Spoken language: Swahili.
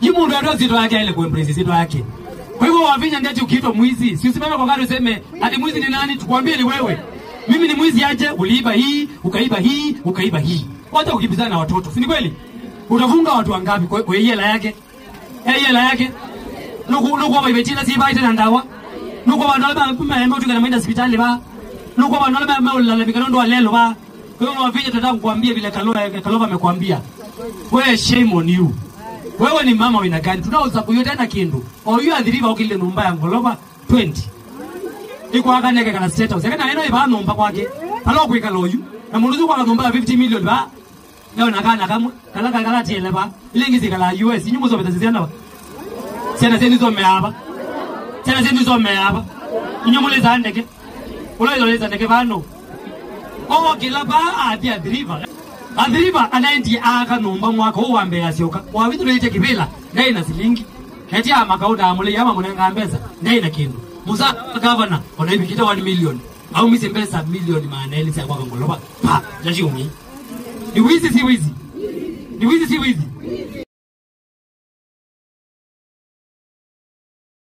Jimu ndio ndio zito yake ile kuembrace zito yake. Kwa hivyo wavinya ndeti ukiitwa mwizi, si usimame kwa gari useme ati mwizi ni nani, tukwambie ni wewe. Mimi ni mwizi aje, uliiba hii, ukaiba hii, ukaiba hii. Wacha ukibizana na watoto, si ni kweli? Utafunga watu wangapi kwa hela yake? Hela yake. Nuko wabechina si baita na ndawa. Nuko wanalaba mama utukana mwenda hospitali ba. Nuko wanalaba mama ulalamika ndo lelo ba. Kwa hiyo wavinya tunataka kukuambia vile Kalova amekwambia. Wewe shame on you. Wewe ni mama wina gani? Tunauza kuyote na kindu. Oyo adhiriva ukile numba ya Kalova 20. Iko akaneke kana status. Yakana eno iba numba kwake. Palo kuika loyu. Na muluzu kwa numba 50 million ba. Leo nakana kamwe. Kala tiele ba. Ile ngizi kala US nyumu zo betaziana ba. Sena zeni zo meaba. Sena zeni zo meaba. Nyumu le zandeke. Ulo le zandeke bano. Owo kila ba ati adhiriva. Adhiriva anaendi aka numba mwako uwambe yasioka. Wawithu lete kibila. Ngai na silingi. Heti ama kauda amule yama munenga mbeza. Ngai na kindu. Musa governor onaibikita 1 million. Au misi mbesa million maana ile si kwa Kalova. Pa, jaji umi. Ni wizi si wizi. Ni wizi si wizi.